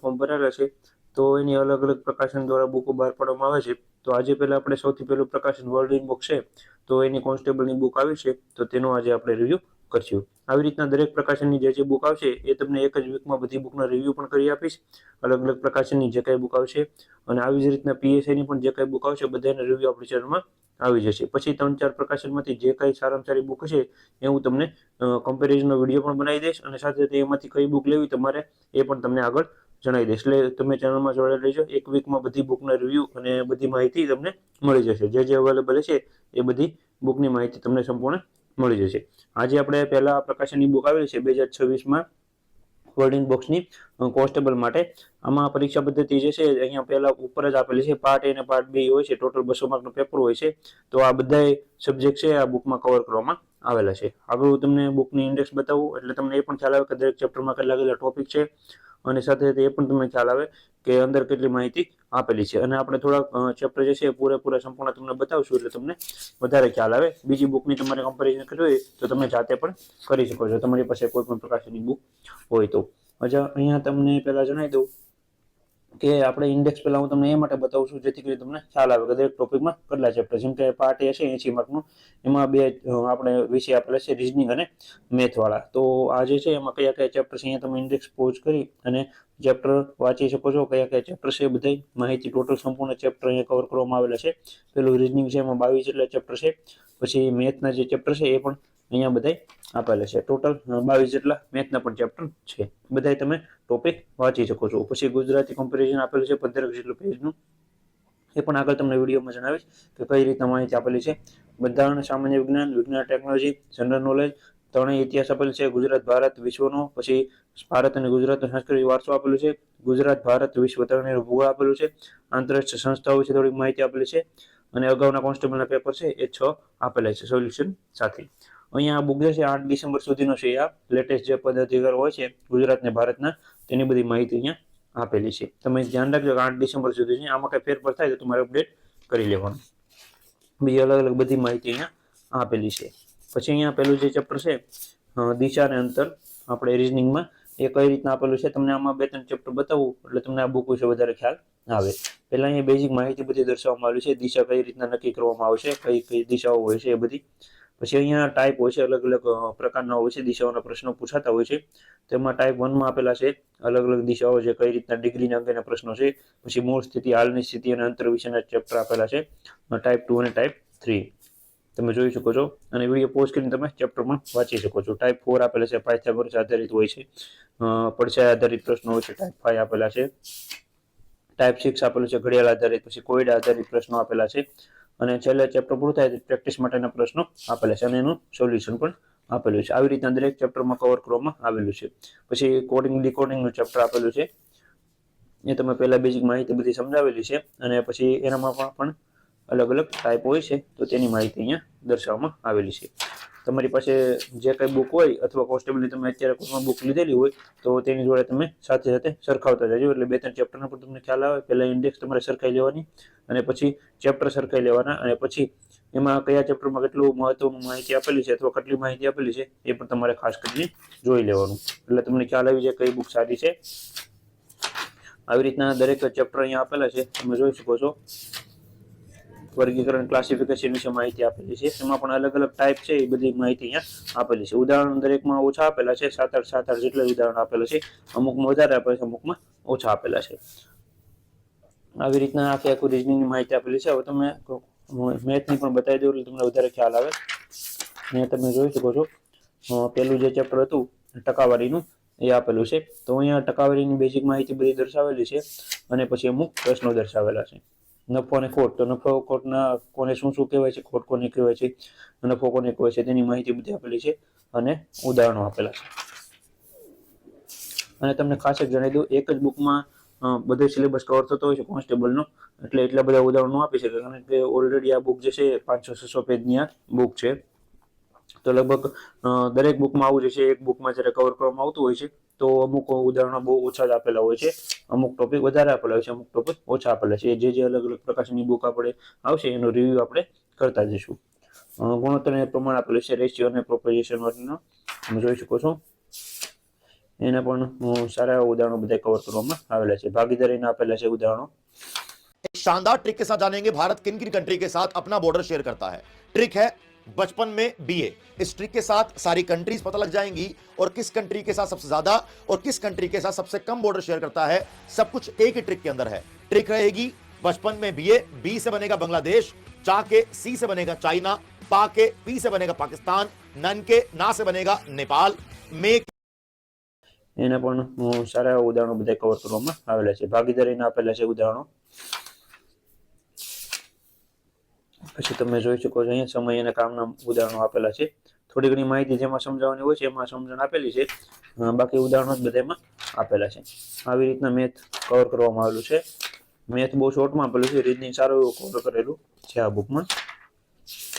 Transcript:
Form ભરેલા છે તો એની અલગ અલગ પ્રકાશન દ્વારા બુકો બહાર પાડવામાં આવે છે। તો આજે પહેલા આપણે સૌથી પહેલું પ્રકાશન વર્લ્ડ ઇન બુક છે તો એની કોન્સ્ટેબલની બુક આવી છે તો તેનો આજે આપણે રિવ્યુ કરશું। આવી રીતના દરેક પ્રકાશનની જે બુક આવશે એ તમને એક જ વીકમાં બધી બુકના રિવ્યુ પણ કરી આપીશ, અલગ અલગ પ્રકાશનની જે કાંઈ બુક આવશે, અને આવી જ રીતના પીએસઆઈની પણ જે કાંઈ બુક આવશે બધાના રિવ્યુ આપણી ચેનલમાં આવી જશે। પછી 3-4 પ્રકાશનમાંથી જે કાંઈ સારામાં સારી બુક હશે એ હું તમને કમ્પેરિઝનનો વિડીયો પણ બનાવી દઈશ, અને સાથે એમાંથી કઈ બુક લેવી તમારે એ પણ તમને આગળ જણાવી દઈશ। એટલે તમે ચેનલમાં જોડાઈ રહેજો, એક વીકમાં બધી બુકના રિવ્યુ અને બધી માહિતી તમને મળી જશે। જે અવેલેબલ છે એ બધી બુકની માહિતી તમને સંપૂર્ણ મળી જશે। આજે આપણે પહેલા પ્રકાશનની બુક આવેલી છે 2026માં વર્લ્ડ ઇન બોક્સની કોન્સ્ટેબલ માટે। આમાં પરીક્ષા પદ્ધતિ જે છે અહીંયા પહેલા ઉપર જ આપેલી છે, પાર્ટ એ અને પાર્ટ બી હોય છે, ટોટલ 200 માર્કનું પેપર હોય છે। તો આ બધા સબ્જેક્ટ છે આ બુકમાં કવર કરવામાં આવેલા છે। આગળ હું તમને બુકની ઇન્ડેક્સ બતાવું એટલે તમને એ પણ ખ્યાલ આવે કે દરેક ચેપ્ટરમાં કેટલા કેટલા ટોપિક છે, અને સાથે એ પણ તમને ખ્યાલ આવે કે અંદર કેટલી માહિતી આપેલી છે। અને આપણે થોડાક ચેપ્ટર જે છે પૂરેપૂરા સંપૂર્ણ તમને બતાવશું એટલે તમને વધારે ખ્યાલ આવે। બીજી બુકની તમારે કમ્પેરિઝન કરવી હોય તો તમે જાતે પણ કરી શકો છો, તમારી પાસે કોઈ પણ પ્રકારની બુક હોય તો। અચ્છા, અહીંયા તમને પહેલા જણાવી દઉં કે આપણે ઇન્ડેક્સ પહેલા હું તમને એ માટે બતાવું છું જેથી કરી તમને ખ્યાલ આવે કે દરેક ટોપિકમાં કેટલા ચેપ્ટર। જેમ કે પાર્ટ એ છે 80 માર્કનું, એમાં બે આપણે વિષય આપેલા છે રીઝનિંગ અને મેથ વાળા। તો આ જે છે એમાં કયા કયા ચેપ્ટર છે અહીંયા તમે ઇન્ડેક્સ પોઝ કરી અને ચેપ્ટર વાંચી શકો છો, કયા કયા ચેપ્ટર છે બધી માહિતી ટોટલ સંપૂર્ણ ચેપ્ટર અહીંયા કવર કરવામાં આવેલા છે। પેલું રીઝનિંગ છે એમાં 22 જેટલા ચેપ્ટર છે, પછી મેથના જે ચેપ્ટર છે એ પણ અહીંયા બધા આપેલા છે, ટોટલ 22 જેટલા મેથના પણ ચેપ્ટર છે, બધા તમે ટોપિક વાંચી શકો છો। પછી ગુજરાતી કમ્પેરિઝન આપેલું છે 15 જેટલું પેજનું, એ પણ આગળ તમને વિડીયોમાં જણાવીશ કે કઈ રીતના માહિતી આપેલી છે। બંધારણ, સામાન્ય વિજ્ઞાન, વિજ્ઞાન ટેકનોલોજી, જનરલ નોલેજ, ત્રણેય ઇતિહાસ આપેલું છે, ગુજરાત ભારત વિશ્વનો, પછી ભારત અને ગુજરાતનો સાંસ્કૃતિક વારસો આપેલું છે, ગુજરાત ભારત વિશ્વ ત્રણેયનું ભૂગોળ આપેલું છે, આંતરરાષ્ટ્રીય સંસ્થાઓ વિશે થોડીક માહિતી આપેલી છે, અને અગાઉના કોન્સ્ટેબલના પેપર છે એ 6 આપેલા છે સોલ્યુશન સાથે। અહીંયા આ બુક જે છે 8 ડિસેમ્બર સુધીનો છે, આ લેટેસ્ટ જે પદાધિકારો હોય છે ગુજરાત ને ભારતના તેની બધી માહિતી અહીંયા આપેલી છે। તમે ધ્યાન રાખજો કે 8 ડિસેમ્બર સુધી છે, આમાં કઈ ફેરફાર થાય તો તમારે અપડેટ કરી લેવાનું। બીજી અલગ અલગ બધી માહિતી અહીંયા આપેલી છે। પછી અહીંયા પેલું જે ચેપ્ટર છે દિશા અને અંતર, આપણે રીઝનિંગમાં એ કઈ રીતના આપેલું છે તમને આમાં 2-3 ચેપ્ટર બતાવું એટલે તમને આ બુક વિશે વધારે ખ્યાલ આવે। પહેલા અહીંયા બેઝિક માહિતી બધી દર્શાવવામાં આવી છે, દિશા કઈ રીતના નક્કી કરવામાં આવશે, કઈ કઈ દિશાઓ હોય છે એ બધી। પછી અહીંયા ટાઈપ હોય છે, અલગ અલગ પ્રકારના હોય છે, દિશાઓના પ્રશ્નો પૂછાતા હોય છે। તેમાં ટાઈપ 1માં આપેલા છે અલગ અલગ દિશાઓ જે કઈ રીતના ડિગ્રીના અંગેના પ્રશ્નો છે, પછી મૂળ સ્થિતિ, હાલની સ્થિતિ અને અંતર વિશેના ચેપ્ટર આપેલા છે, ટાઈપ 2 અને ટાઈપ 3 તમે જોઈ શકો છો, અને વિડીયો પોઝ કરીને તમે ચેપ્ટર પણ વાંચી શકો છો। ટાઈપ 4 આપેલા છે, પાયથાગોરસ આધારિત હોય છે, પડછાયા આધારિત પ્રશ્નો હોય છે, ટાઈપ 5 આપેલા છે, ટાઈપ 6 આપેલું છે ઘડિયાળ આધારિત, પછી કોયડા આધારિત પ્રશ્નો આપેલા છે, અને છેલ્લે ચેપ્ટર પૂરું થાય પ્રેક્ટિસ માટેના પ્રશ્નો આપેલા છે અને એનું સોલ્યુશન પણ આપેલું છે। આવી રીતના દરેક ચેપ્ટરમાં કવર કરવામાં આવેલું છે। પછી કોડિંગ ડીકોડિંગનું ચેપ્ટર આપેલું છે, એ તમે પહેલા બેઝિક માહિતી બધી સમજાવેલી છે, અને પછી એનામાં પણ અલગ અલગ ટાઈપ હોય છે તો તેની માહિતી અહીંયા દર્શાવવામાં આવેલી છે। તમારી પાસે જે કઈ બુક હોય અથવા કોન્સ્ટેબલની તમે અત્યારે કોઈ બુક લીધેલી હોય તો તેની જોડે તમે સાથે સાથે સરખાવતા જજો એટલે 2-3 ચેપ્ટરનો પણ તમને ખ્યાલ આવે। પહેલા ઇન્ડેક્સ તમારે સરખાઈ લેવાની, અને પછી ચેપ્ટર સરખાઈ લેવાના, અને પછી એમાં કયા ચેપ્ટરમાં કેટલું મહત્વનું માહિતી આપેલી છે અથવા કેટલી માહિતી આપેલી છે એ પણ તમારે ખાસ કરીને જોઈ લેવાનું, એટલે તમને ખ્યાલ આવી જાય કઈ બુક સારી છે। આવી રીતના દરેક ચેપ્ટર અહીંયા આપેલા છે, તમે જોઈ શકો છો। વર્ગીકરણ, ક્લાસિફિકેશન વિશે માહિતી આપેલી છે, એમાં પણ અલગ અલગ ટાઈપ છે એ બધી માહિતી અહીંયા આપેલી છે। ઉદાહરણ દરેકમાં ઓછા આપેલા છે, 7-8 જેટલા ઉદાહરણ આપેલા છે, અમુકમાં વધારે આપેલા છે, અમુકમાં ઓછા આપેલા છે। આવી રીતના આખું રીઝનિંગની માહિતી આપેલી છે। હવે તમે મેથની પણ બતાવી દઉં એટલે તમને વધારે ખ્યાલ આવે। અહીંયા તમે જોઈ શકો છો પેલું જે ચેપ્ટર હતું ટકાવારીનું એ આપેલું છે, તો અહીંયા ટકાવારીની બેઝિક માહિતી બધી દર્શાવેલી છે, અને પછી અમુક પ્રશ્નો દર્શાવેલા છે। નફો અને ખોટ, તો નફો ખોટના કોને શું શું કહેવાય છે, ખોટ કોને કહેવાય છે, નફો કોને કહેવાય છે તેની માહિતી બધી આપેલી છે, અને ઉદાહરણો આપેલા છે। અને તમને ખાસ એક જણાવી દઉં, એક જ બુકમાં બધો સિલેબસ કવર થતો હોય છે કોન્સ્ટેબલનો, એટલે એટલા બધા ઉદાહરણો આપી શકે, કારણ કે ઓલરેડી આ બુક જે છે 500-600 પેજની આ બુક છે। તો લગભગ દરેક બુકમાં આવું જ છે, એક બુકમાં જ્યારે કવર કરવામાં આવતું હોય છે તો અમુક ઉદાહરણો બહુ ઓછા જ આપેલા હોય છે, અમુક ટોપિક વધારે આપેલા હોય છે, અમુક ટોપિક ઓછા આપેલા છે। જે અલગ અલગ પ્રકારની બુક આપણે આવશે એનો રિવ્યુ આપણે કરતા જઈશું। ગુણોત્તર પ્રમાણ આપેલું છે, રેશિયો અને પ્રોપોઝિશન માટેનો તમે જોઈ શકો છો। એના પણ સારા એવા ઉદાહરણો બધા કવર કરવામાં આવેલા છે. ભાગીદારીના આપેલા છે ઉદાહરણો. एक शानदार ट्रिक के साथ जानेंगे भारत किन किन कंट्री के साथ अपना बॉर्डर शेयर करता है। ट्रिक है बचपन में बीए। इस ट्रिक के साथ सारी कंट्रीज पता लग जाएंगी और किस कंट्री के साथ सबसे ज्यादा और किस कंट्री के साथ सबसे कम बॉर्डर शेयर करता है, सब कुछ एक ही ट्रिक के अंदर है। ट्रिक रहेगी बचपन में बीए, बी से बनेगा बांग्लादेश, चा के सी से बनेगा चाइना, पा के पी से बनेगा पाकिस्तान, नन के ना से बनेगा नेपाल, मे એના પણ સારા એવા ઉદાહરણો બધા કવર કરવામાં આવેલા છે. ભાગીદારીના આપેલા છે ઉદાહરણો. પછી તમે જોઈ શકો છો અહીંયા સમય અને કામના ઉદાહરણો આપેલા છે. થોડી ઘણી માહિતી જેમાં સમજાવવાની હોય છે એમાં સમજણ આપેલી છે, બાકી ઉદાહરણો જ બધામાં આપેલા છે. આવી રીતના મેથ કવર કરવામાં આવેલું છે. મેથ બહુ શોર્ટમાં આપેલું છે, રીઝનિંગ સારું એવું કવર કરેલું છે આ બુકમાં.